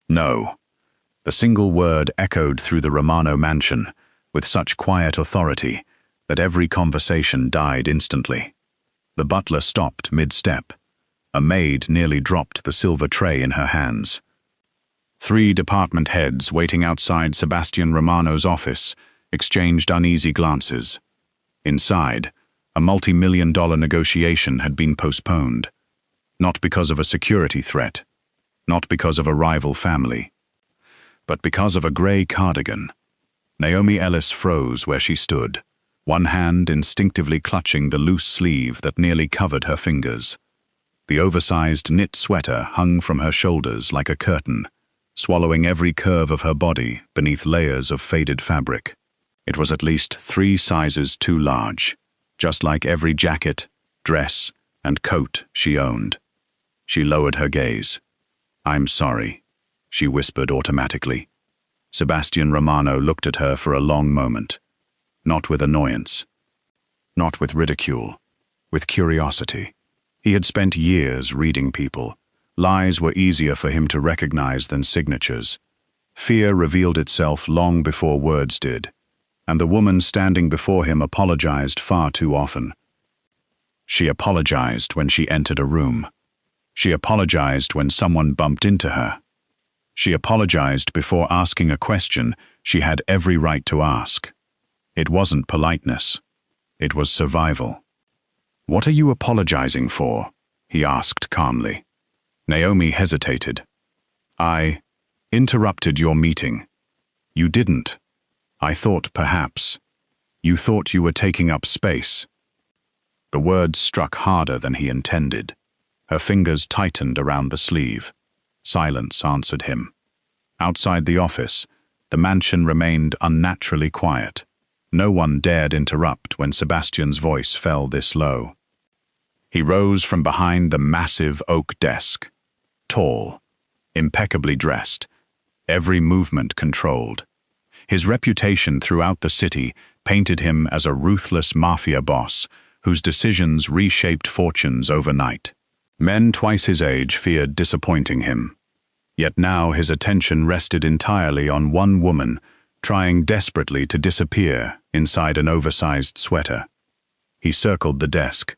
No. The single word echoed through the Romano mansion with such quiet authority that every conversation died instantly. The butler stopped mid-step. A maid nearly dropped the silver tray in her hands. 3 department heads waiting outside Sebastian Romano's office exchanged uneasy glances. Inside, a multi-million-dollar negotiation had been postponed. Not because of a security threat, not because of a rival family, but because of a grey cardigan. Naomi Ellis froze where she stood, one hand instinctively clutching the loose sleeve that nearly covered her fingers. The oversized knit sweater hung from her shoulders like a curtain, swallowing every curve of her body beneath layers of faded fabric. It was at least 3 sizes too large, just like every jacket, dress, and coat she owned. She lowered her gaze. "I'm sorry," she whispered automatically. Sebastian Romano looked at her for a long moment, not with annoyance, not with ridicule, with curiosity. He had spent years reading people. Lies were easier for him to recognize than signatures. Fear revealed itself long before words did, and the woman standing before him apologized far too often. She apologized when she entered a room. She apologized when someone bumped into her. She apologized before asking a question she had every right to ask. It wasn't politeness. It was survival. "What are you apologizing for?" he asked calmly. Naomi hesitated. "I interrupted your meeting." "You didn't. I thought perhaps. You thought you were taking up space." The words struck harder than he intended. Her fingers tightened around the sleeve. Silence answered him. Outside the office, the mansion remained unnaturally quiet. No one dared interrupt when Sebastian's voice fell this low. He rose from behind the massive oak desk. Tall, impeccably dressed, every movement controlled. His reputation throughout the city painted him as a ruthless mafia boss whose decisions reshaped fortunes overnight. Men twice his age feared disappointing him. Yet now his attention rested entirely on one woman, trying desperately to disappear inside an oversized sweater. He circled the desk,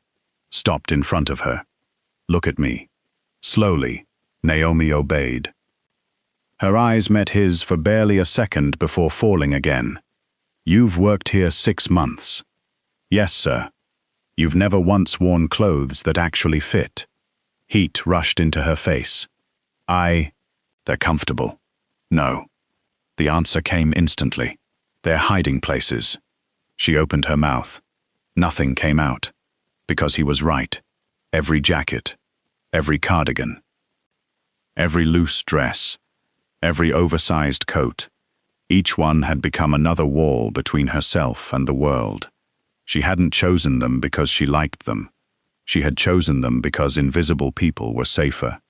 stopped in front of her. "Look at me." Slowly, Naomi obeyed. Her eyes met his for barely a second before falling again. "You've worked here 6 months." "Yes, sir." "You've never once worn clothes that actually fit." Heat rushed into her face. They're comfortable." "No." The answer came instantly. "They're hiding places." She opened her mouth. Nothing came out. Because he was right. Every jacket, every cardigan, every loose dress, every oversized coat, each one had become another wall between herself and the world. She hadn't chosen them because she liked them. She had chosen them because invisible people were safer.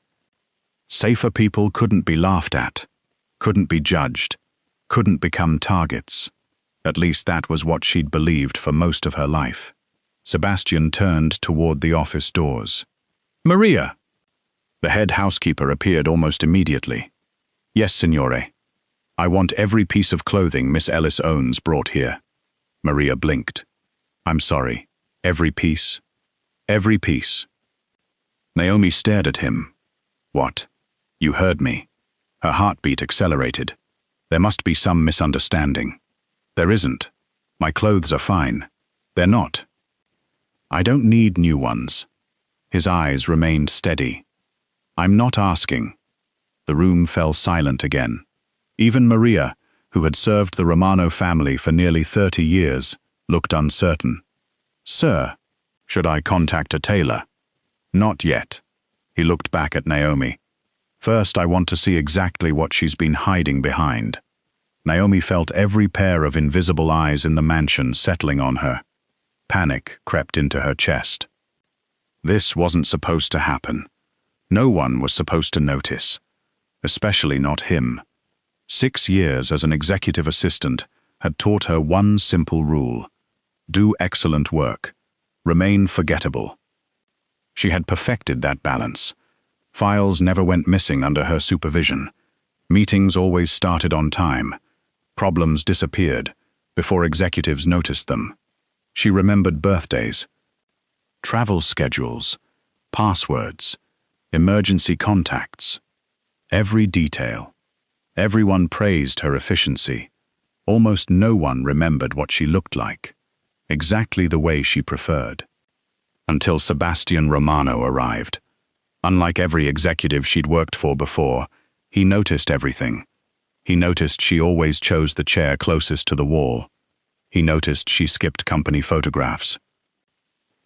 Safer people couldn't be laughed at, couldn't be judged, couldn't become targets. At least that was what she'd believed for most of her life. Sebastian turned toward the office doors. "Maria!" The head housekeeper appeared almost immediately. "Yes, signore. I want every piece of clothing Miss Ellis owns brought here." Maria blinked. "I'm sorry. Every piece?" "Every piece." Naomi stared at him. "What? You heard me." Her heartbeat accelerated. "There must be some misunderstanding." "There isn't. My clothes are fine." "They're not." "I don't need new ones." His eyes remained steady. "I'm not asking." The room fell silent again. Even Maria, who had served the Romano family for nearly 30 years, looked uncertain. "Sir, should I contact a tailor?" "Not yet." He looked back at Naomi. "First, I want to see exactly what she's been hiding behind." Naomi felt every pair of invisible eyes in the mansion settling on her. Panic crept into her chest. This wasn't supposed to happen. No one was supposed to notice, especially not him. 6 years as an executive assistant had taught her one simple rule: do excellent work, remain forgettable. She had perfected that balance. Files never went missing under her supervision. Meetings always started on time. Problems disappeared before executives noticed them. She remembered birthdays, travel schedules, passwords, emergency contacts. Every detail. Everyone praised her efficiency. Almost no one remembered what she looked like, exactly the way she preferred. Until Sebastian Romano arrived. Unlike every executive she'd worked for before, he noticed everything. He noticed she always chose the chair closest to the wall. He noticed she skipped company photographs.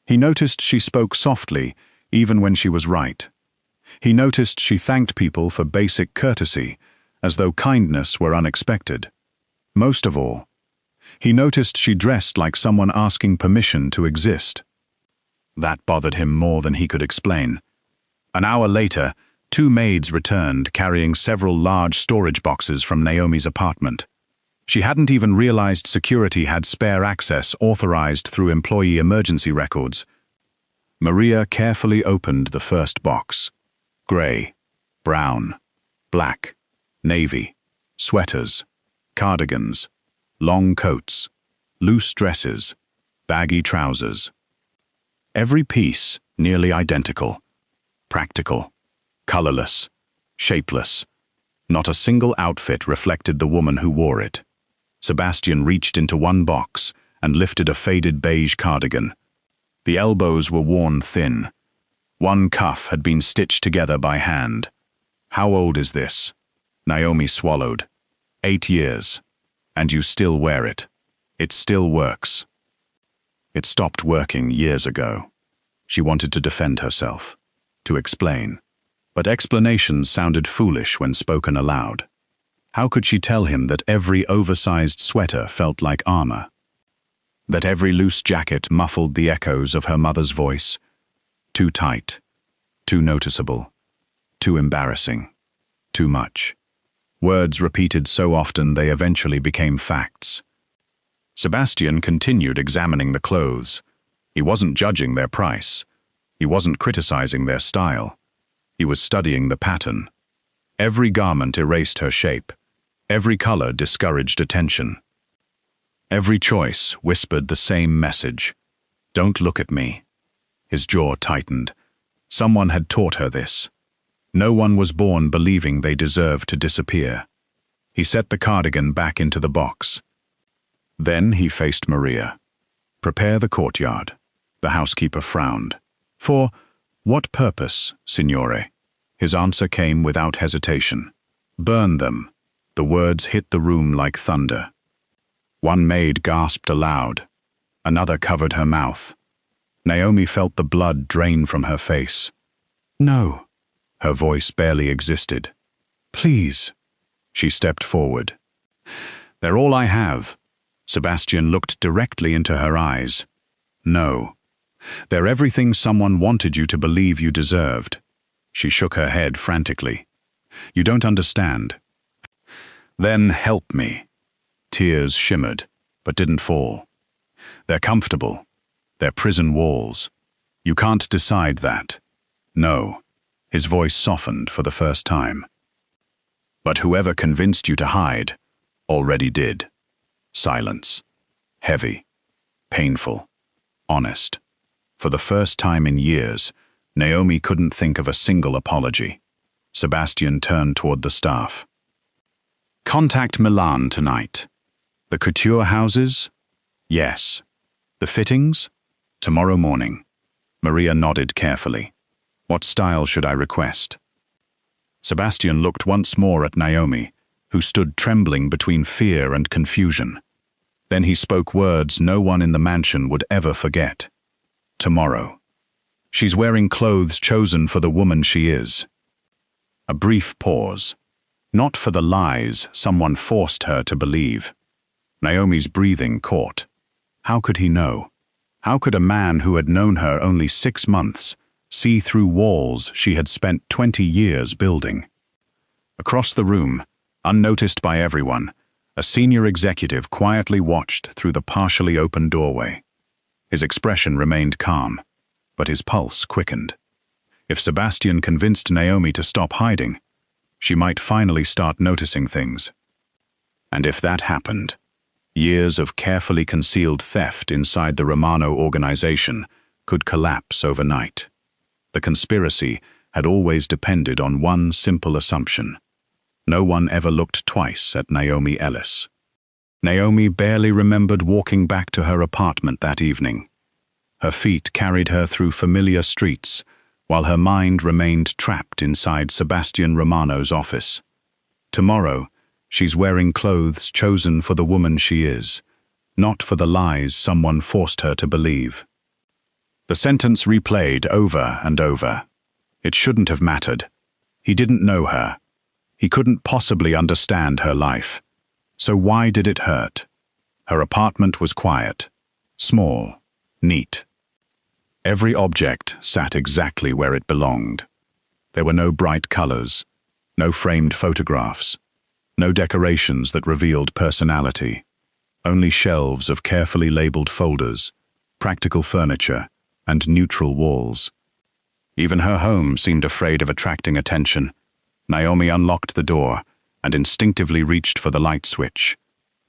He noticed she spoke softly, even when she was right. He noticed she thanked people for basic courtesy, as though kindness were unexpected. Most of all, he noticed she dressed like someone asking permission to exist. That bothered him more than he could explain. An hour later, 2 maids returned carrying several large storage boxes from Naomi's apartment. She hadn't even realized security had spare access authorized through employee emergency records. Maria carefully opened the first box. Gray, brown, black, navy, sweaters, cardigans, long coats, loose dresses, baggy trousers. Every piece nearly identical, practical, colorless, shapeless. Not a single outfit reflected the woman who wore it. Sebastian reached into one box and lifted a faded beige cardigan. The elbows were worn thin. One cuff had been stitched together by hand. How old is this? Naomi swallowed. 8 years. And you still wear it. It still works. It stopped working years ago. She wanted to defend herself, to explain. But explanations sounded foolish when spoken aloud. How could she tell him that every oversized sweater felt like armor? That every loose jacket muffled the echoes of her mother's voice? Too tight, too noticeable, too embarrassing, too much. Words repeated so often they eventually became facts. Sebastian continued examining the clothes. He wasn't judging their price. He wasn't criticizing their style. He was studying the pattern. Every garment erased her shape. Every color discouraged attention. Every choice whispered the same message. Don't look at me. His jaw tightened. Someone had taught her this. No one was born believing they deserved to disappear. He set the cardigan back into the box. Then he faced Maria. Prepare the courtyard. The housekeeper frowned. For what purpose, signore? His answer came without hesitation. Burn them. The words hit the room like thunder. One maid gasped aloud. Another covered her mouth. Naomi felt the blood drain from her face. No. Her voice barely existed. Please. She stepped forward. They're all I have. Sebastian looked directly into her eyes. No. They're everything someone wanted you to believe you deserved. She shook her head frantically. You don't understand. Then help me. Tears shimmered, but didn't fall. They're comfortable. They're prison walls. You can't decide that. No. His voice softened for the first time. But whoever convinced you to hide already did. Silence. Heavy. Painful. Honest. For the first time in years, Naomi couldn't think of a single apology. Sebastian turned toward the staff. Contact Milan tonight. The couture houses? Yes. The fittings? Tomorrow morning. Maria nodded carefully. What style should I request? Sebastian looked once more at Naomi, who stood trembling between fear and confusion. Then he spoke words no one in the mansion would ever forget. Tomorrow. She's wearing clothes chosen for the woman she is. A brief pause. Not for the lies someone forced her to believe. Naomi's breathing caught. How could he know? How could a man who had known her only 6 months see through walls she had spent 20 years building? Across the room, unnoticed by everyone, a senior executive quietly watched through the partially open doorway. His expression remained calm, but his pulse quickened. If Sebastian convinced Naomi to stop hiding, she might finally start noticing things. And if that happened, years of carefully concealed theft inside the Romano organization could collapse overnight. The conspiracy had always depended on one simple assumption. No one ever looked twice at Naomi Ellis. Naomi barely remembered walking back to her apartment that evening. Her feet carried her through familiar streets, while her mind remained trapped inside Sebastian Romano's office. Tomorrow, she's wearing clothes chosen for the woman she is, not for the lies someone forced her to believe. The sentence replayed over and over. It shouldn't have mattered. He didn't know her. He couldn't possibly understand her life. So why did it hurt? Her apartment was quiet, small, neat. Every object sat exactly where it belonged. There were no bright colors, no framed photographs, no decorations that revealed personality, only shelves of carefully labeled folders, practical furniture, and neutral walls. Even her home seemed afraid of attracting attention. Naomi unlocked the door and instinctively reached for the light switch.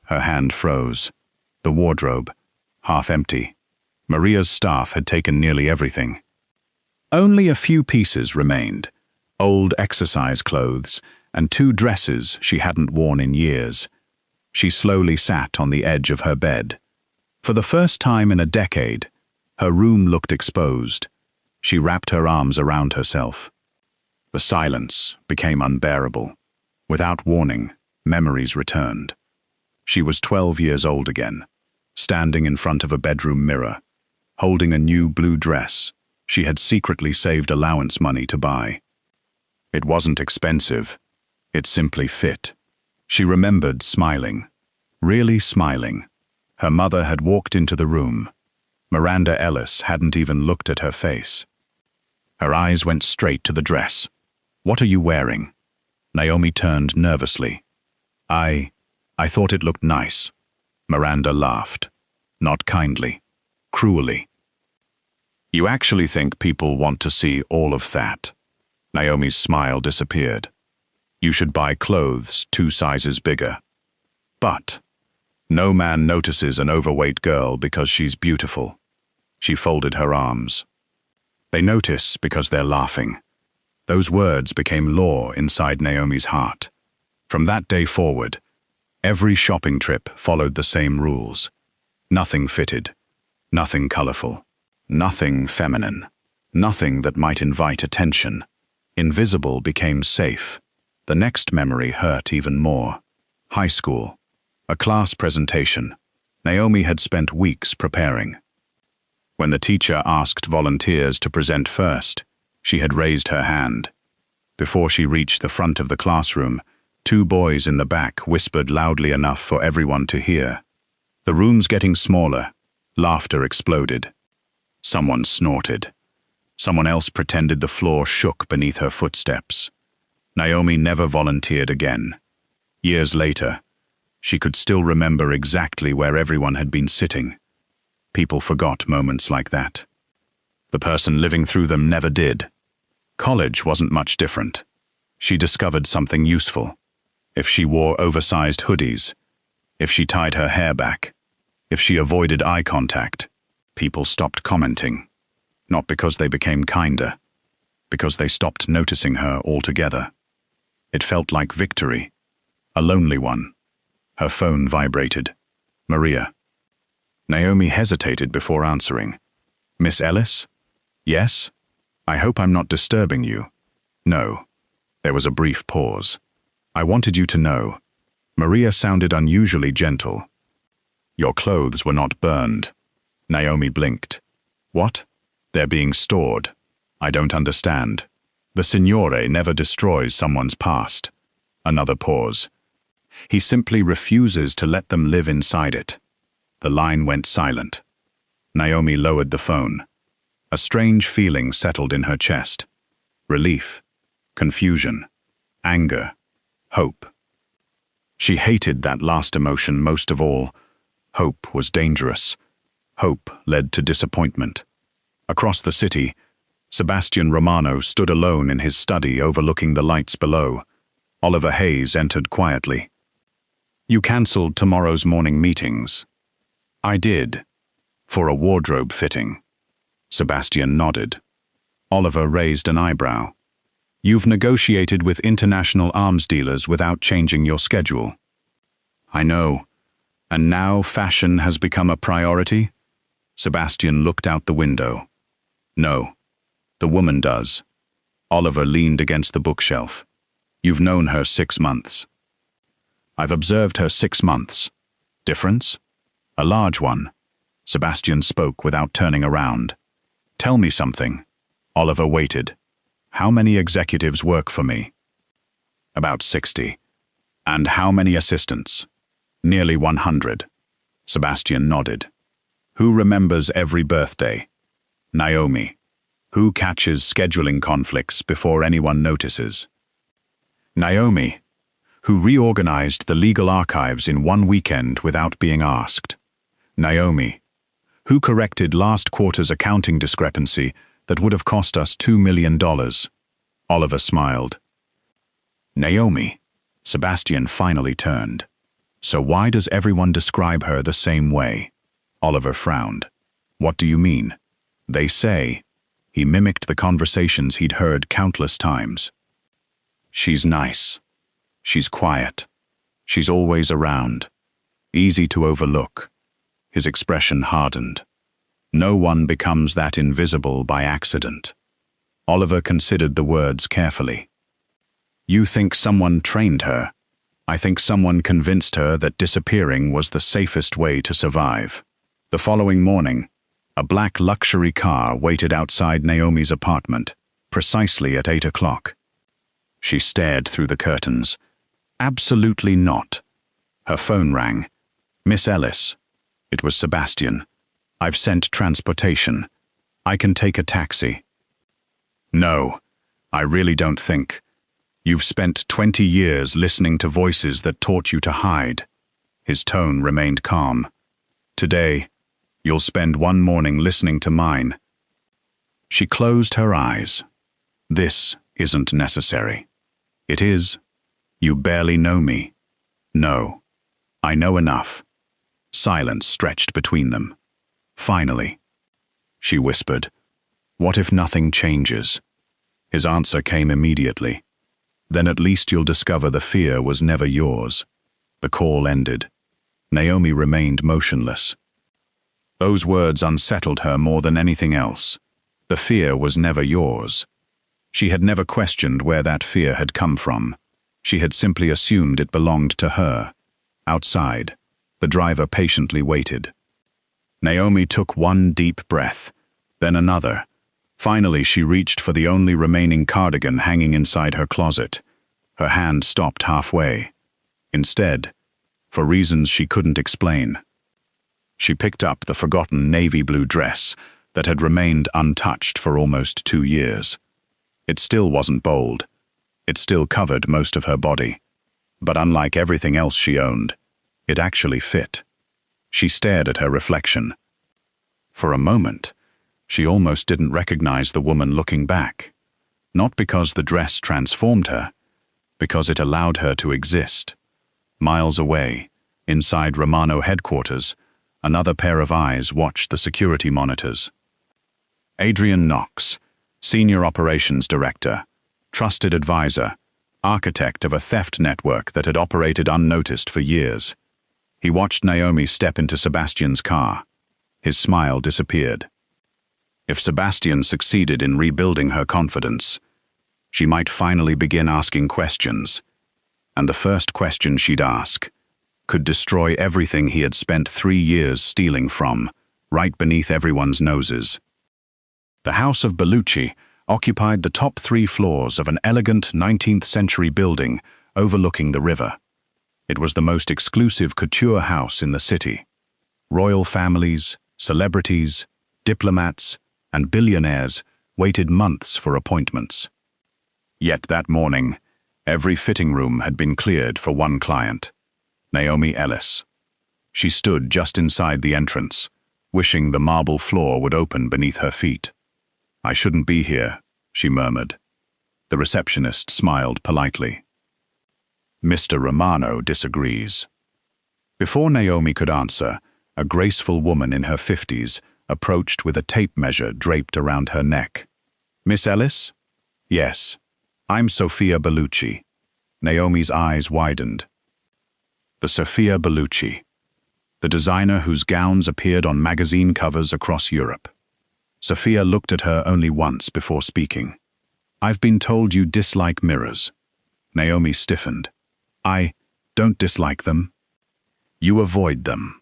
Her hand froze. The wardrobe, half empty. Maria's staff had taken nearly everything. Only a few pieces remained, old exercise clothes and 2 dresses she hadn't worn in years. She slowly sat on the edge of her bed. For the first time in a decade, her room looked exposed. She wrapped her arms around herself. The silence became unbearable. Without warning, memories returned. She was 12 years old again, standing in front of a bedroom mirror, holding a new blue dress she had secretly saved allowance money to buy. It wasn't expensive. It simply fit. She remembered smiling, really smiling. Her mother had walked into the room. Miranda Ellis hadn't even looked at her face. Her eyes went straight to the dress. "What are you wearing?" Naomi turned nervously. I thought it looked nice." Miranda laughed. Not kindly, cruelly. "You actually think people want to see all of that?" Naomi's smile disappeared. "You should buy clothes 2 sizes bigger." "But no man notices an overweight girl because she's beautiful." She folded her arms. "They notice because they're laughing." Those words became law inside Naomi's heart. From that day forward, every shopping trip followed the same rules. Nothing fitted, nothing colorful, nothing feminine, nothing that might invite attention. Invisible became safe. The next memory hurt even more. High school. A class presentation. Naomi had spent weeks preparing. When the teacher asked volunteers to present first, she had raised her hand. Before she reached the front of the classroom, 2 boys in the back whispered loudly enough for everyone to hear. The room's getting smaller. Laughter exploded. Someone snorted. Someone else pretended the floor shook beneath her footsteps. Naomi never volunteered again. Years later, she could still remember exactly where everyone had been sitting. People forgot moments like that. The person living through them never did. College wasn't much different. She discovered something useful. If she wore oversized hoodies, if she tied her hair back, if she avoided eye contact, people stopped commenting. Not because they became kinder, because they stopped noticing her altogether. It felt like victory, a lonely one. Her phone vibrated. Maria. Naomi hesitated before answering. "Miss Ellis?" "Yes? I hope I'm not disturbing you." "No." There was a brief pause. "I wanted you to know." Maria sounded unusually gentle. "Your clothes were not burned." Naomi blinked. "What?" "They're being stored." "I don't understand." "The Signore never destroys someone's past." Another pause. "He simply refuses to let them live inside it." The line went silent. Naomi lowered the phone. A strange feeling settled in her chest. Relief, confusion, anger, hope. She hated that last emotion most of all. Hope was dangerous. Hope led to disappointment. Across the city, Sebastian Romano stood alone in his study overlooking the lights below. Oliver Hayes entered quietly. "You cancelled tomorrow's morning meetings." "I did. For a wardrobe fitting." Sebastian nodded. Oliver raised an eyebrow. "You've negotiated with international arms dealers without changing your schedule." "I know. And now fashion has become a priority?" Sebastian looked out the window. "No. The woman does." Oliver leaned against the bookshelf. "You've known her 6 months." "I've observed her 6 months. Difference?" "A large one." Sebastian spoke without turning around. "Tell me something." Oliver waited. "How many executives work for me?" "About 60. "And how many assistants?" "Nearly 100. Sebastian nodded. "Who remembers every birthday?" "Naomi." "Who catches scheduling conflicts before anyone notices?" "Naomi." "Who reorganized the legal archives in one weekend without being asked?" "Naomi." "Who corrected last quarter's accounting discrepancy that would have cost us $2 million? Oliver smiled. "Naomi." Sebastian finally turned. "So why does everyone describe her the same way?" Oliver frowned. "What do you mean?" "They say." He mimicked the conversations he'd heard countless times. "She's nice. She's quiet. She's always around. Easy to overlook." His expression hardened. "No one becomes that invisible by accident." Oliver considered the words carefully. "You think someone trained her? I think someone convinced her that disappearing was the safest way to survive." The following morning, a black luxury car waited outside Naomi's apartment, precisely at 8 o'clock. She stared through the curtains. "Absolutely not." Her phone rang. "Miss Ellis." It was Sebastian. "I've sent transportation. I can take a taxi." "No, I really don't think. You've spent 20 years listening to voices that taught you to hide." His tone remained calm. "Today, you'll spend one morning listening to mine." She closed her eyes. "This isn't necessary." "It is. You barely know me." "No, I know enough." Silence stretched between them. "Finally," she whispered, "what if nothing changes?" His answer came immediately. "Then at least you'll discover the fear was never yours." The call ended. Naomi remained motionless. Those words unsettled her more than anything else. The fear was never yours. She had never questioned where that fear had come from. She had simply assumed it belonged to her. Outside, the driver patiently waited. Naomi took one deep breath, then another. Finally, she reached for the only remaining cardigan hanging inside her closet. Her hand stopped halfway. Instead, for reasons she couldn't explain, she picked up the forgotten navy blue dress that had remained untouched for almost 2 years. It still wasn't bold. It still covered most of her body. But unlike everything else she owned, it actually fit. She stared at her reflection. For a moment, she almost didn't recognize the woman looking back. Not because the dress transformed her, because it allowed her to exist. Miles away, inside Romano headquarters, another pair of eyes watched the security monitors. Adrian Knox, Senior Operations Director, trusted advisor, architect of a theft network that had operated unnoticed for years. He watched Naomi step into Sebastian's car. His smile disappeared. If Sebastian succeeded in rebuilding her confidence, she might finally begin asking questions. And the first question she'd ask could destroy everything he had spent 3 years stealing from, right beneath everyone's noses. The House of Bellucci occupied the top 3 floors of an elegant 19th-century building overlooking the river. It was the most exclusive couture house in the city. Royal families, celebrities, diplomats, and billionaires waited months for appointments. Yet that morning, every fitting room had been cleared for one client, Naomi Ellis. She stood just inside the entrance, wishing the marble floor would open beneath her feet. "I shouldn't be here," she murmured. The receptionist smiled politely. Mr. Romano disagrees. Before Naomi could answer, a graceful woman in her 50s approached with a tape measure draped around her neck. Miss Ellis? Yes. I'm Sofia Bellucci. Naomi's eyes widened. The Sofia Bellucci, the designer whose gowns appeared on magazine covers across Europe. Sofia looked at her only once before speaking. I've been told you dislike mirrors. Naomi stiffened. I don't dislike them. You avoid them.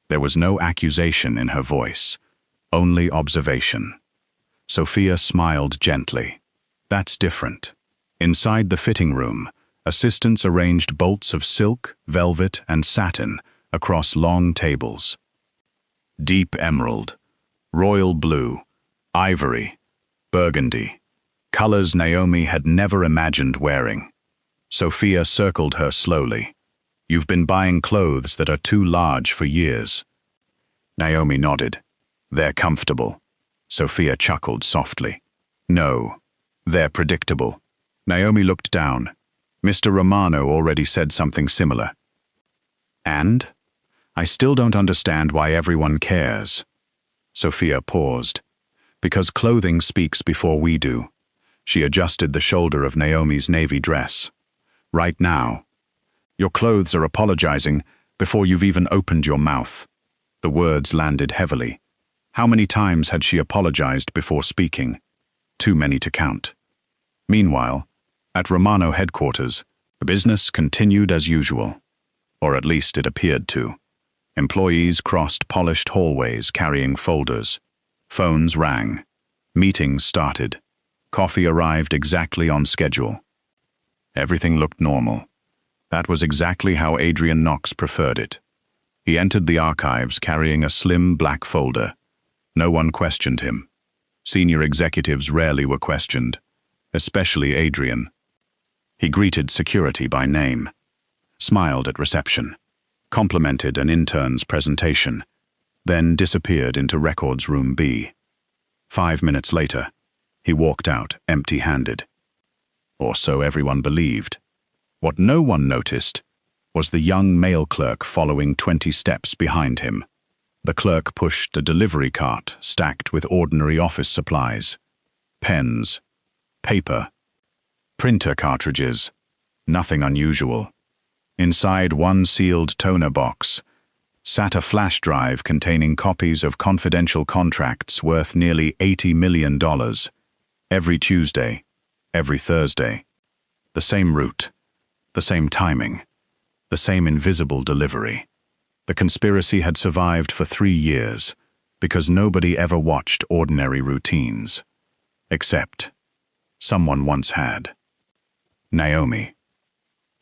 There was no accusation in her voice, only observation. Sofia smiled gently. That's different. Inside the fitting room, assistants arranged bolts of silk, velvet, and satin across long tables. Deep emerald, royal blue, ivory, burgundy, colors Naomi had never imagined wearing. Sofia circled her slowly. You've been buying clothes that are too large for years. Naomi nodded. They're comfortable. Sofia chuckled softly. No, they're predictable. Naomi looked down. Mr. Romano already said something similar. And? I still don't understand why everyone cares. Sofia paused. Because clothing speaks before we do. She adjusted the shoulder of Naomi's navy dress. Right now. Your clothes are apologizing before you've even opened your mouth. The words landed heavily. How many times had she apologized before speaking? Too many to count. Meanwhile, at Romano headquarters, the business continued as usual. Or at least it appeared to. Employees crossed polished hallways carrying folders. Phones rang. Meetings started. Coffee arrived exactly on schedule. Everything looked normal. That was exactly how Adrian Knox preferred it. He entered the archives carrying a slim black folder. No one questioned him. Senior executives rarely were questioned, especially Adrian. He greeted security by name, smiled at reception, complimented an intern's presentation, then disappeared into Records Room B. 5 minutes later, he walked out empty-handed. Or so everyone believed. What no one noticed was the young male clerk following 20 steps behind him. The clerk pushed a delivery cart stacked with ordinary office supplies. Pens, paper, printer cartridges, nothing unusual. Inside one sealed toner box sat a flash drive containing copies of confidential contracts worth nearly $80 million. Every Tuesday, every Thursday. The same route, the same timing, the same invisible delivery. The conspiracy had survived for 3 years because nobody ever watched ordinary routines. Except someone once had. Naomi.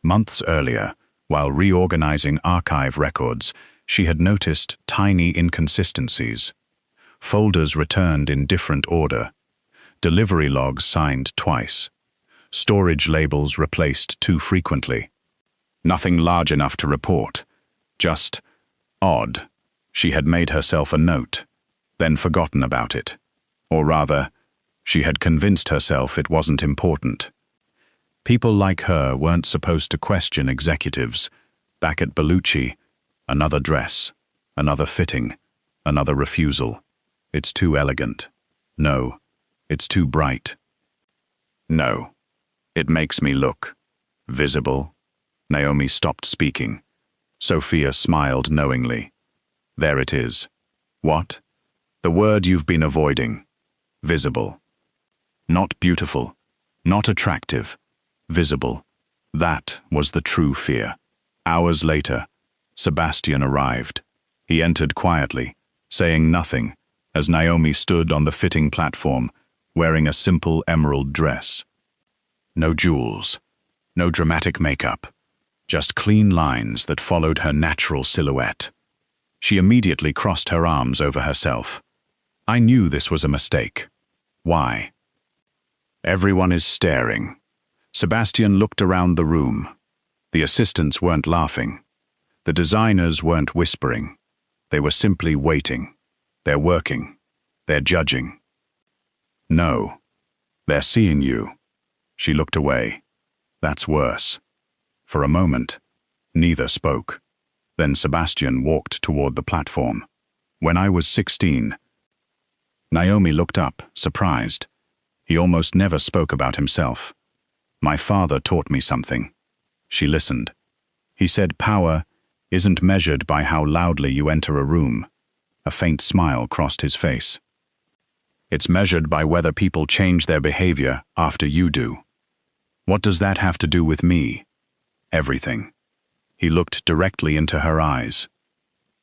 Months earlier, while reorganizing archive records, she had noticed tiny inconsistencies. Folders returned in different order. Delivery logs signed twice. Storage labels replaced too frequently. Nothing large enough to report. Just odd. She had made herself a note, then forgotten about it. Or rather, she had convinced herself it wasn't important. People like her weren't supposed to question executives. Back at Bellucci, another dress, another fitting, another refusal. It's too elegant. No, it's too bright. No, it makes me look visible. Naomi stopped speaking. Sofia smiled knowingly. There it is. What? The word you've been avoiding. Visible. Not beautiful, not attractive. Visible. That was the true fear. Hours later, Sebastian arrived. He entered quietly, saying nothing, as Naomi stood on the fitting platform, wearing a simple emerald dress. No jewels, no dramatic makeup, just clean lines that followed her natural silhouette. She immediately crossed her arms over herself. I knew this was a mistake. Why? Everyone is staring. Sebastian looked around the room. The assistants weren't laughing. The designers weren't whispering. They were simply waiting. They're working. They're judging. No. They're seeing you. She looked away. That's worse. For a moment, neither spoke. Then Sebastian walked toward the platform. When I was 16, Naomi looked up, surprised. He almost never spoke about himself. My father taught me something. She listened. He said power isn't measured by how loudly you enter a room. A faint smile crossed his face. It's measured by whether people change their behavior after you do. What does that have to do with me? Everything. He looked directly into her eyes.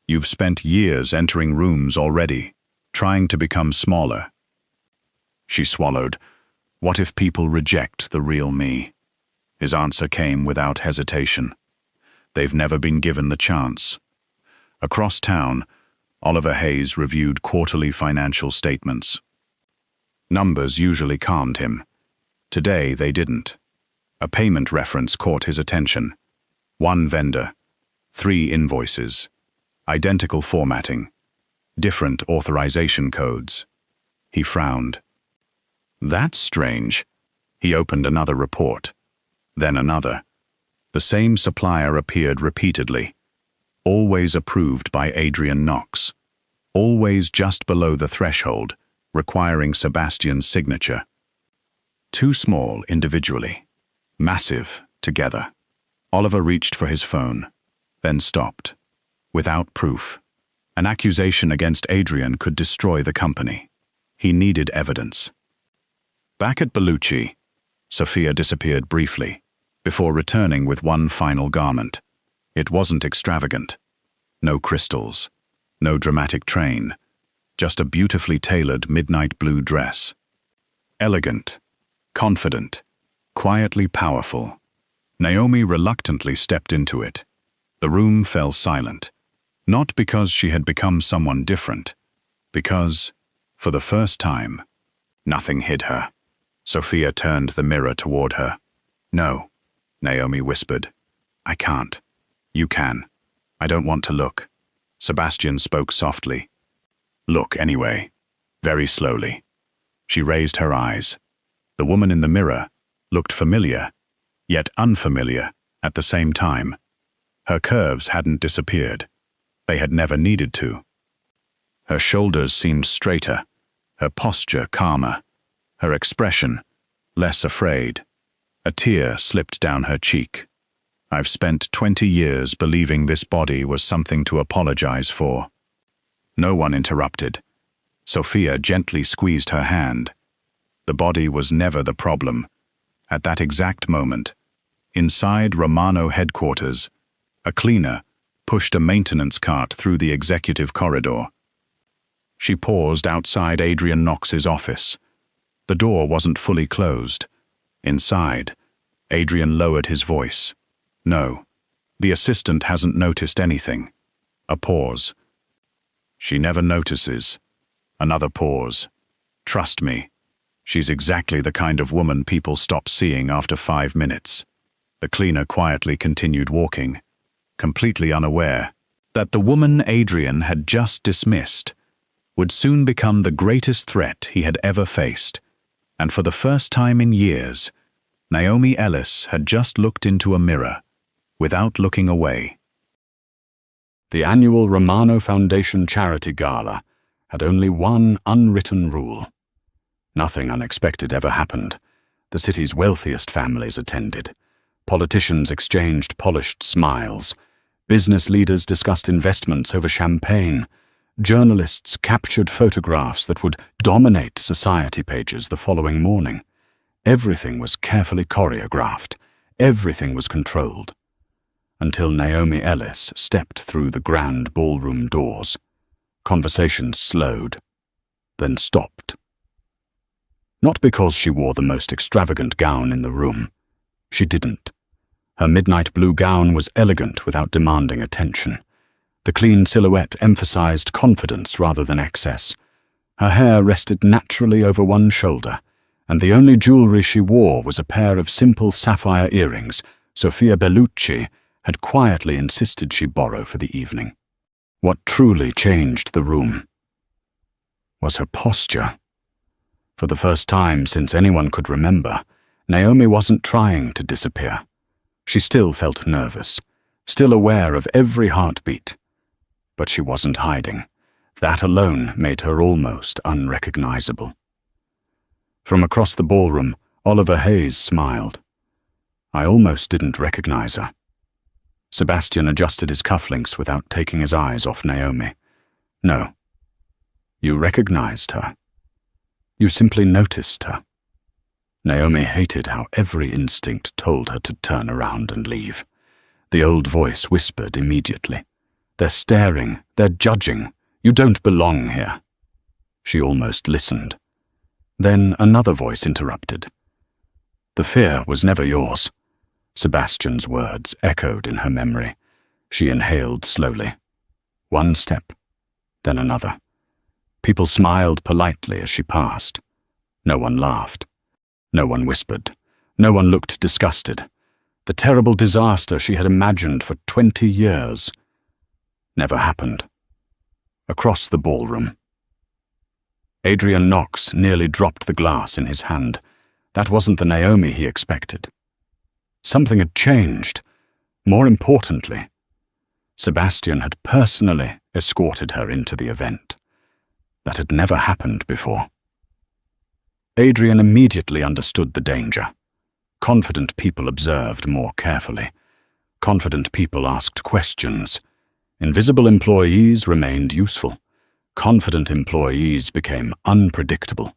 You've spent years entering rooms already, trying to become smaller. She swallowed. What if people reject the real me? His answer came without hesitation. They've never been given the chance. Across town, Oliver Hayes reviewed quarterly financial statements. Numbers usually calmed him. Today they didn't. A payment reference caught his attention. 1 vendor, 3 invoices, identical formatting, different authorization codes. He frowned. That's strange. He opened another report, then another. The same supplier appeared repeatedly, always approved by Adrian Knox, always just below the threshold, requiring Sebastian's signature. Too small individually, massive together. Oliver reached for his phone, then stopped. Without proof. An accusation against Adrian could destroy the company. He needed evidence. Back at Bellucci, Sophia disappeared briefly, before returning with one final garment. It wasn't extravagant. No crystals, no dramatic train, just a beautifully tailored midnight blue dress. Elegant, confident, quietly powerful. Naomi reluctantly stepped into it. The room fell silent, not because she had become someone different, because, for the first time, nothing hid her. Sophia turned the mirror toward her. No, Naomi whispered. I can't. You can. I don't want to look. Sebastian spoke softly. Look anyway, very slowly. She raised her eyes. The woman in the mirror looked familiar, yet unfamiliar at the same time. Her curves hadn't disappeared. They had never needed to. Her shoulders seemed straighter, her posture calmer, her expression less afraid. A tear slipped down her cheek. I've spent 20 years believing this body was something to apologize for. No one interrupted. Sophia gently squeezed her hand. The body was never the problem. At that exact moment, inside Romano headquarters, a cleaner pushed a maintenance cart through the executive corridor. She paused outside Adrian Knox's office. The door wasn't fully closed. Inside, Adrian lowered his voice. No, the assistant hasn't noticed anything. A pause. She never notices. Another pause. Trust me, she's exactly the kind of woman people stop seeing after 5 minutes. The cleaner quietly continued walking, completely unaware that the woman Adrian had just dismissed would soon become the greatest threat he had ever faced. And for the first time in years, Naomi Ellis had just looked into a mirror, without looking away. The annual Romano Foundation Charity Gala had only one unwritten rule. Nothing unexpected ever happened. The city's wealthiest families attended. Politicians exchanged polished smiles. Business leaders discussed investments over champagne. Journalists captured photographs that would dominate society pages the following morning. Everything was carefully choreographed. Everything was controlled. Until Naomi Ellis stepped through the grand ballroom doors. Conversations slowed, then stopped. Not because she wore the most extravagant gown in the room. She didn't. Her midnight blue gown was elegant without demanding attention. The clean silhouette emphasized confidence rather than excess. Her hair rested naturally over one shoulder, and the only jewelry she wore was a pair of simple sapphire earrings Sophia Bellucci had quietly insisted she borrow for the evening. What truly changed the room was her posture. For the first time since anyone could remember, Naomi wasn't trying to disappear. She still felt nervous, still aware of every heartbeat. But she wasn't hiding. That alone made her almost unrecognizable. From across the ballroom, Oliver Hayes smiled. I almost didn't recognize her. Sebastian adjusted his cufflinks without taking his eyes off Naomi. No. You recognized her. You simply noticed her. Naomi hated how every instinct told her to turn around and leave. The old voice whispered immediately. They're staring, they're judging. You don't belong here. She almost listened. Then another voice interrupted. The fear was never yours. Sebastian's words echoed in her memory. She inhaled slowly. One step, then another. People smiled politely as she passed. No one laughed. No one whispered. No one looked disgusted. The terrible disaster she had imagined for 20 years never happened. Across the ballroom. Adrian Knox nearly dropped the glass in his hand. That wasn't the Naomi he expected. Something had changed. More importantly, Sebastian had personally escorted her into the event. That had never happened before. Adrian immediately understood the danger. Confident people observed more carefully. Confident people asked questions. Invisible employees remained useful. Confident employees became unpredictable.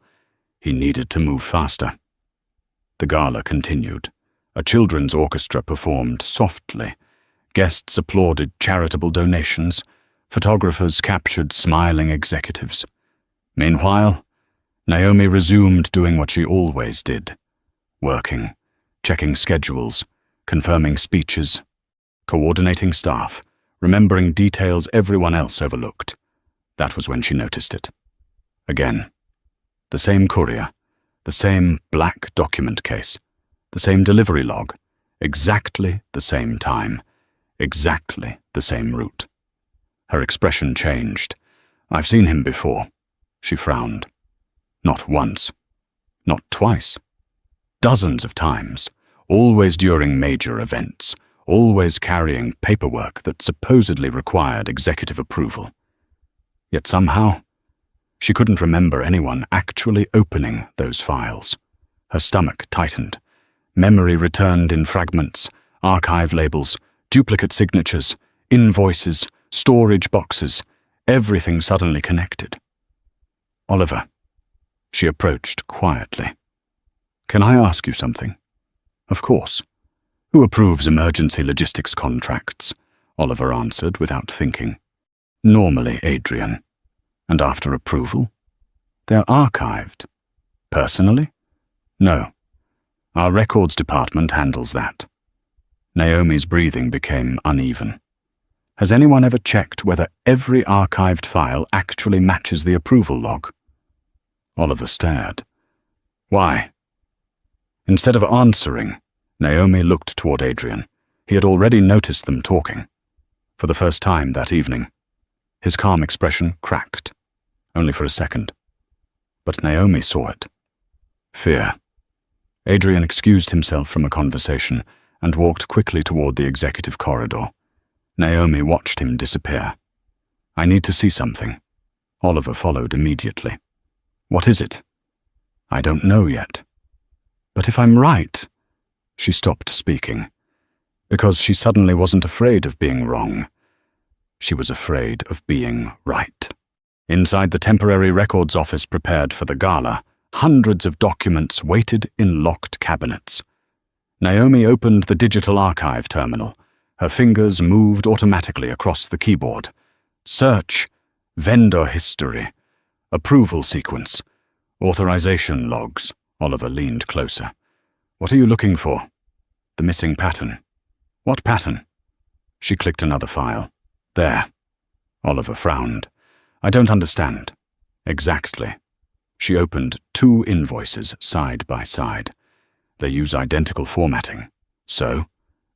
He needed to move faster. The gala continued. A children's orchestra performed softly. Guests applauded charitable donations. Photographers captured smiling executives. Meanwhile, Naomi resumed doing what she always did. Working, checking schedules, confirming speeches, coordinating staff, remembering details everyone else overlooked. That was when she noticed it. Again. The same courier, the same black document case, the same delivery log, exactly the same time, exactly the same route. Her expression changed. I've seen him before. She frowned. Not once. Not twice. Dozens of times, always during major events, always carrying paperwork that supposedly required executive approval. Yet somehow, she couldn't remember anyone actually opening those files. Her stomach tightened. Memory returned in fragments, archive labels, duplicate signatures, invoices, storage boxes, everything suddenly connected. Oliver. She approached quietly. Can I ask you something? Of course. Who approves emergency logistics contracts? Oliver answered without thinking. Normally, Adrian. And after approval? They're archived. Personally? No. Our records department handles that. Naomi's breathing became uneven. Has anyone ever checked whether every archived file actually matches the approval log? Oliver stared. Why? Instead of answering, Naomi looked toward Adrian. He had already noticed them talking. For the first time that evening. His calm expression cracked. Only for a second. But Naomi saw it. Fear. Adrian excused himself from a conversation and walked quickly toward the executive corridor. Naomi watched him disappear. I need to see something. Oliver followed immediately. What is it? I don't know yet. But if I'm right... She stopped speaking. Because she suddenly wasn't afraid of being wrong. She was afraid of being right. Inside the temporary records office prepared for the gala, hundreds of documents waited in locked cabinets. Naomi opened the digital archive terminal. Her fingers moved automatically across the keyboard. Search, vendor history, approval sequence, authorization logs. Oliver leaned closer. What are you looking for? The missing pattern. What pattern? She clicked another file. There. Oliver frowned. I don't understand. Exactly. She opened 2 invoices side by side. They use identical formatting. So,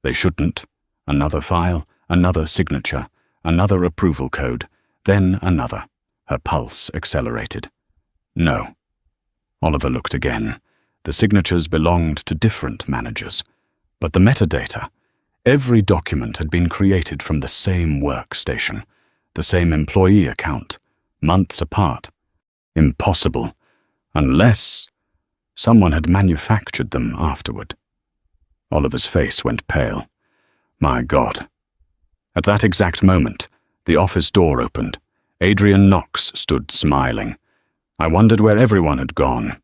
they shouldn't. Another file, another signature, another approval code, then another. Her pulse accelerated. No. Oliver looked again. The signatures belonged to different managers. But the metadata, Every document had been created from the same workstation, the same employee account, months apart. Impossible, unless someone had manufactured them afterward. Oliver's face went pale. My God. At that exact moment, the office door opened. Adrian Knox stood smiling. I wondered where everyone had gone.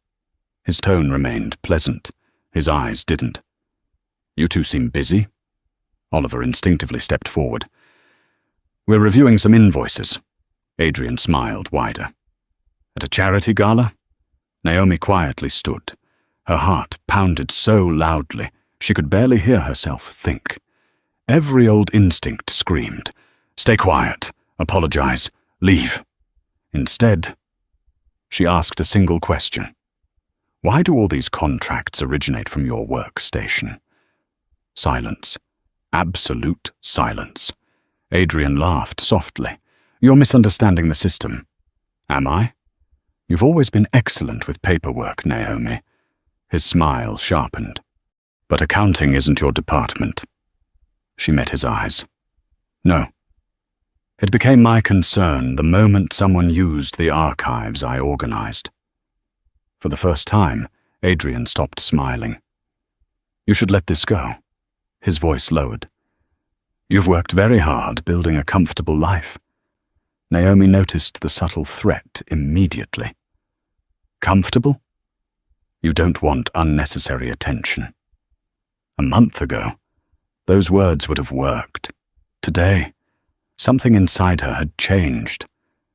His tone remained pleasant. His eyes didn't. You two seem busy. Oliver instinctively stepped forward. We're reviewing some invoices. Adrian smiled wider. At a charity gala? Naomi quietly stood. Her heart pounded so loudly she could barely hear herself think. Every old instinct screamed, stay quiet, apologize, leave. Instead, she asked a single question. Why do all these contracts originate from your workstation? Silence. Absolute silence. Adrian laughed softly. You're misunderstanding the system. Am I? You've always been excellent with paperwork, Naomi. His smile sharpened. But accounting isn't your department. She met his eyes. No. It became my concern the moment someone used the archives I organized. For the first time, Adrian stopped smiling. You should let this go. His voice lowered. You've worked very hard building a comfortable life. Naomi noticed the subtle threat immediately. Comfortable? You don't want unnecessary attention. A month ago, those words would have worked. Today, something inside her had changed.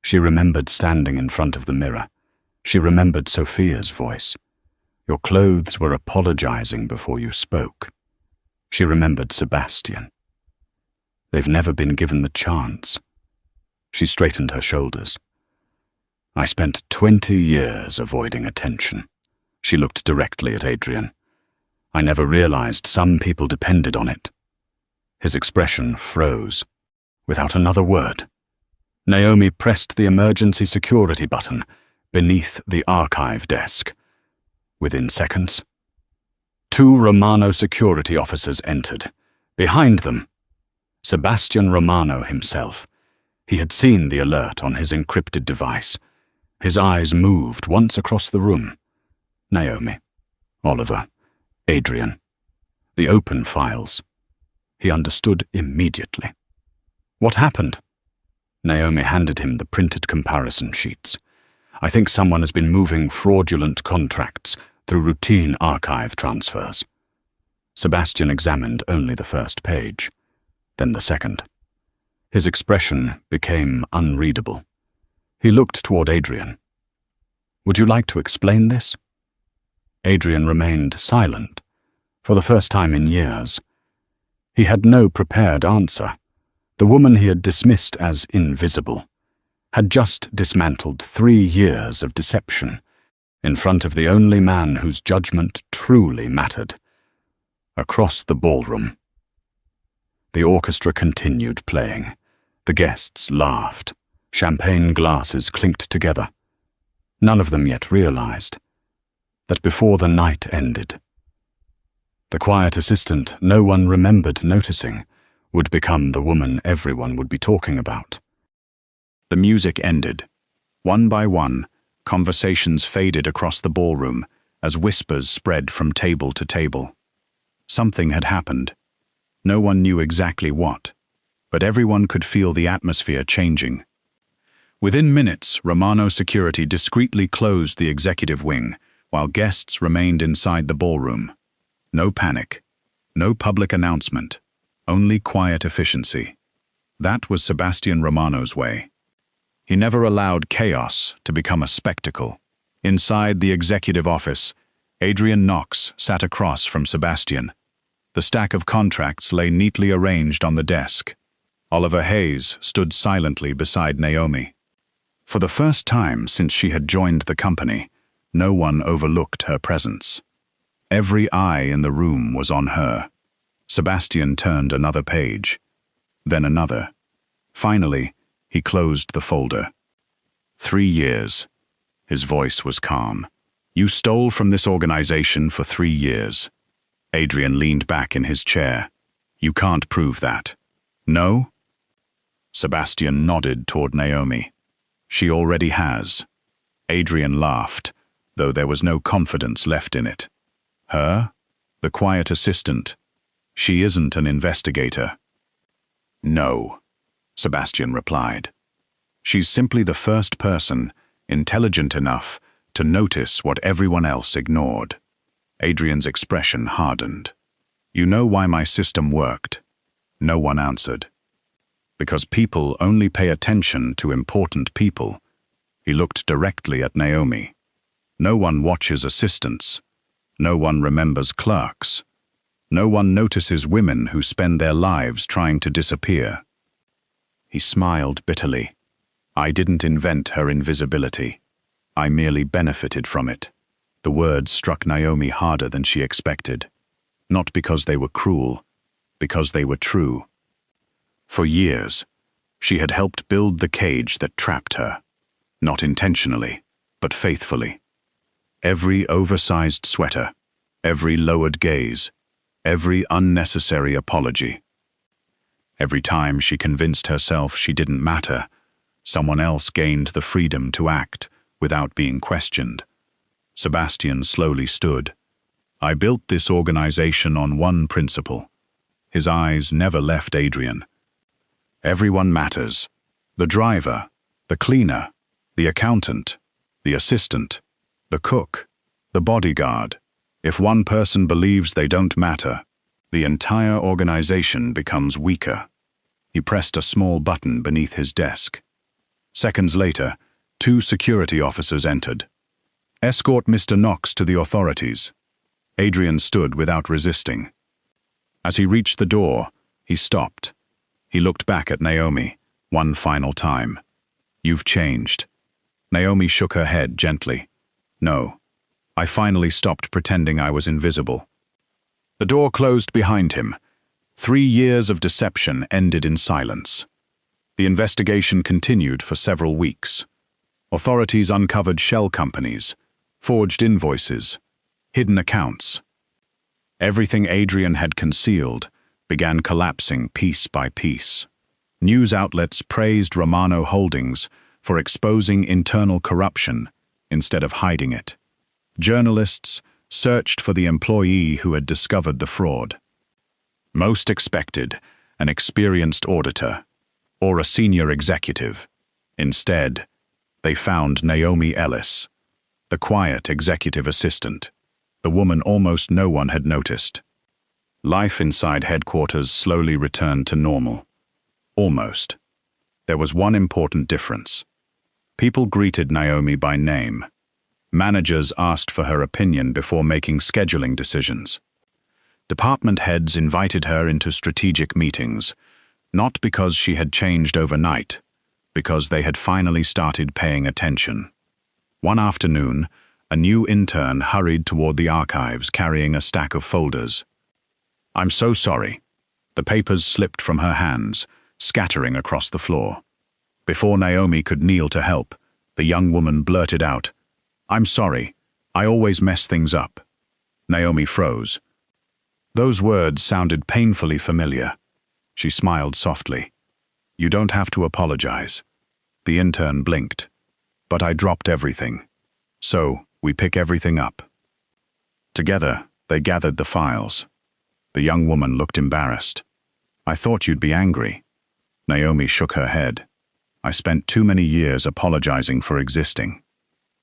She remembered standing in front of the mirror. She remembered Sophia's voice. Your clothes were apologizing before you spoke. She remembered Sebastian. They've never been given the chance. She straightened her shoulders. I spent 20 years avoiding attention. She looked directly at Adrian. I never realized some people depended on it. His expression froze. Without another word, Naomi pressed the emergency security button beneath the archive desk. Within seconds, 2 Romano security officers entered. Behind them, Sebastian Romano himself. He had seen the alert on his encrypted device. His eyes moved once across the room. Naomi, Oliver, Adrian. The open files. He understood immediately. What happened? Naomi handed him the printed comparison sheets. I think someone has been moving fraudulent contracts through routine archive transfers. Sebastian examined only the first page, then the second. His expression became unreadable. He looked toward Adrian. Would you like to explain this? Adrian remained silent, for the first time in years. He had no prepared answer. The woman he had dismissed as invisible had just dismantled 3 years of deception in front of the only man whose judgment truly mattered. Across the ballroom, the orchestra continued playing. The guests laughed. Champagne glasses clinked together. None of them yet realized that before the night ended, the quiet assistant no one remembered noticing would become the woman everyone would be talking about. The music ended. One by one, conversations faded across the ballroom as whispers spread from table to table. Something had happened. No one knew exactly what, but everyone could feel the atmosphere changing. Within minutes, Romano security discreetly closed the executive wing, while guests remained inside the ballroom. No panic, no public announcement, only quiet efficiency. That was Sebastian Romano's way. He never allowed chaos to become a spectacle. Inside the executive office, Adrian Knox sat across from Sebastian. The stack of contracts lay neatly arranged on the desk. Oliver Hayes stood silently beside Naomi. For the first time since she had joined the company, no one overlooked her presence. Every eye in the room was on her. Sebastian turned another page, then another. Finally, he closed the folder. 3 years. His voice was calm. You stole from this organization for 3 years. Adrian leaned back in his chair. You can't prove that. No? Sebastian nodded toward Naomi. She already has. Adrian laughed, though there was no confidence left in it. Her? The quiet assistant. She isn't an investigator. No, Sebastian replied. She's simply the first person, intelligent enough, to notice what everyone else ignored. Adrian's expression hardened. You know why my system worked? No one answered. Because people only pay attention to important people. He looked directly at Naomi. No one watches assistants. No one remembers clerks. No one notices women who spend their lives trying to disappear. He smiled bitterly. I didn't invent her invisibility. I merely benefited from it. The words struck Naomi harder than she expected. Not because they were cruel, because they were true. For years, she had helped build the cage that trapped her. Not intentionally, but faithfully. Every oversized sweater, every lowered gaze, every unnecessary apology. Every time she convinced herself she didn't matter, someone else gained the freedom to act without being questioned. Sebastian slowly stood. I built this organization on one principle. His eyes never left Adrian. Everyone matters. The driver, the cleaner, the accountant, the assistant, the cook, the bodyguard. If one person believes they don't matter, the entire organization becomes weaker. He pressed a small button beneath his desk. Seconds later, 2 security officers entered. Escort Mr. Knox to the authorities. Adrian stood without resisting. As he reached the door, he stopped. He looked back at Naomi, one final time. You've changed. Naomi shook her head gently. No. I finally stopped pretending I was invisible. The door closed behind him. 3 years of deception ended in silence. The investigation continued for several weeks. Authorities uncovered shell companies, forged invoices, hidden accounts. Everything Adrian had concealed began collapsing piece by piece. News outlets praised Romano Holdings for exposing internal corruption instead of hiding it. Journalists searched for the employee who had discovered the fraud. Most expected an experienced auditor or a senior executive. Instead, they found Naomi Ellis, the quiet executive assistant, the woman almost no one had noticed. Life inside headquarters slowly returned to normal. Almost. There was one important difference. People greeted Naomi by name. Managers asked for her opinion before making scheduling decisions. Department heads invited her into strategic meetings, not because she had changed overnight, because they had finally started paying attention. One afternoon, a new intern hurried toward the archives carrying a stack of folders. I'm so sorry. The papers slipped from her hands, scattering across the floor. Before Naomi could kneel to help, the young woman blurted out, I'm sorry, I always mess things up. Naomi froze. Those words sounded painfully familiar. She smiled softly. You don't have to apologize. The intern blinked. But I dropped everything. So, we pick everything up. Together, they gathered the files. The young woman looked embarrassed. I thought you'd be angry. Naomi shook her head. I spent too many years apologizing for existing.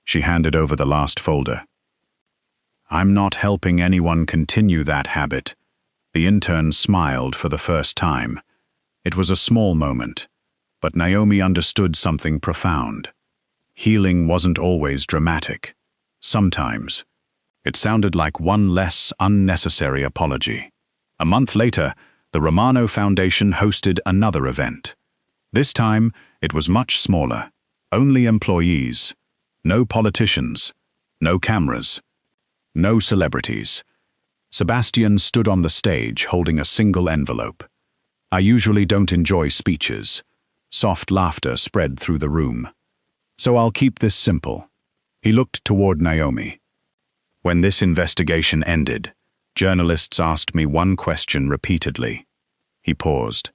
She handed over the last folder. I'm not helping anyone continue that habit. The intern smiled for the first time. It was a small moment, but Naomi understood something profound. Healing wasn't always dramatic. Sometimes, it sounded like one less unnecessary apology. A month later, the Romano Foundation hosted another event. This time, it was much smaller. Only employees. No politicians. No cameras. No celebrities. Sebastian stood on the stage holding a single envelope. I usually don't enjoy speeches. Soft laughter spread through the room. So I'll keep this simple. He looked toward Naomi. When this investigation ended, journalists asked me one question repeatedly. He paused.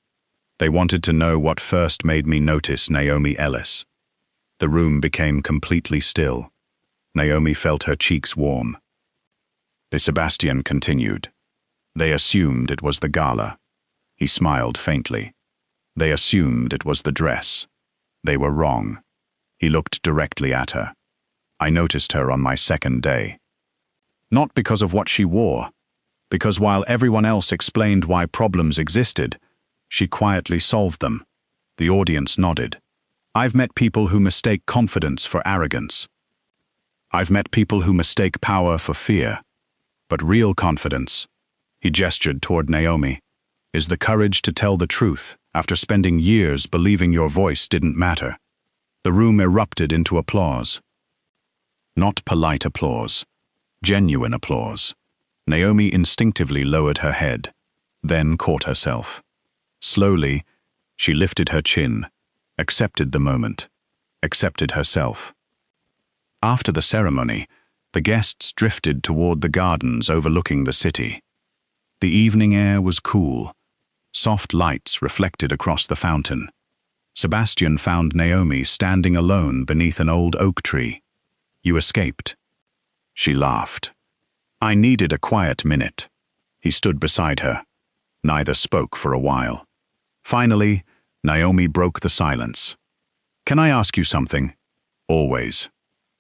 They wanted to know what first made me notice Naomi Ellis. The room became completely still. Naomi felt her cheeks warm. Sebastian continued. They assumed it was the gala. He smiled faintly. They assumed it was the dress. They were wrong. He looked directly at her. I noticed her on my second day. Not because of what she wore, because while everyone else explained why problems existed, she quietly solved them. The audience nodded. I've met people who mistake confidence for arrogance. I've met people who mistake power for fear. But real confidence, he gestured toward Naomi, is the courage to tell the truth after spending years believing your voice didn't matter. The room erupted into applause. Not polite applause, genuine applause. Naomi instinctively lowered her head, then caught herself. Slowly, she lifted her chin, accepted the moment, accepted herself. After the ceremony, the guests drifted toward the gardens overlooking the city. The evening air was cool. Soft lights reflected across the fountain. Sebastian found Naomi standing alone beneath an old oak tree. You escaped. She laughed. I needed a quiet minute. He stood beside her. Neither spoke for a while. Finally, Naomi broke the silence. Can I ask you something? Always.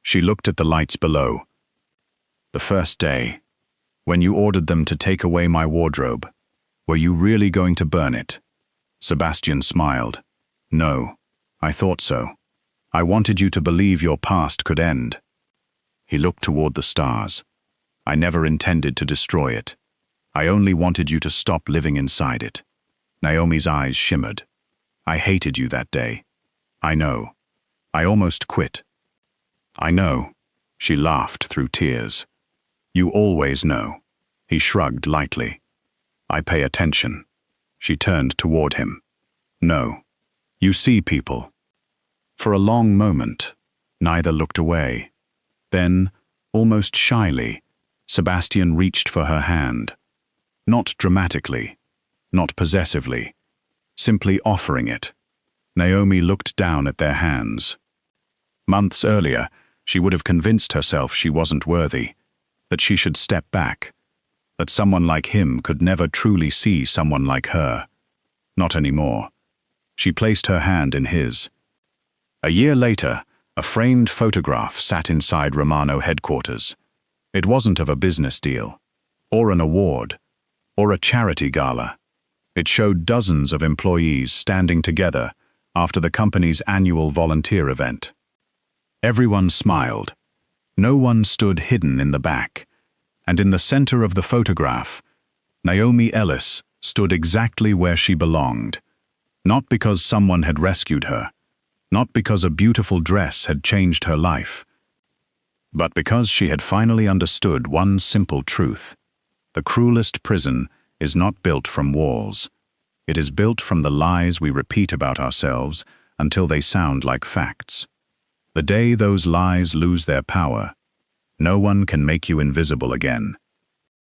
She looked at the lights below. The first day, when you ordered them to take away my wardrobe, were you really going to burn it? Sebastian smiled. No, I thought so. I wanted you to believe your past could end. He looked toward the stars. I never intended to destroy it. I only wanted you to stop living inside it. Naomi's eyes shimmered. I hated you that day. I know. I almost quit. I know. She laughed through tears. You always know. He shrugged lightly. I pay attention. She turned toward him. No. You see people. For a long moment, neither looked away. Then, almost shyly, Sebastian reached for her hand. Not dramatically, not possessively, simply offering it. Naomi looked down at their hands. Months earlier, she would have convinced herself she wasn't worthy, that she should step back, that someone like him could never truly see someone like her. Not anymore. She placed her hand in his. A year later, a framed photograph sat inside Romano headquarters. It wasn't of a business deal, or an award, or a charity gala. It showed dozens of employees standing together after the company's annual volunteer event. Everyone smiled. No one stood hidden in the back, and in the center of the photograph, Naomi Ellis stood exactly where she belonged, not because someone had rescued her, not because a beautiful dress had changed her life, but because she had finally understood one simple truth. The cruelest prison is not built from walls. It is built from the lies we repeat about ourselves until they sound like facts. The day those lies lose their power, no one can make you invisible again.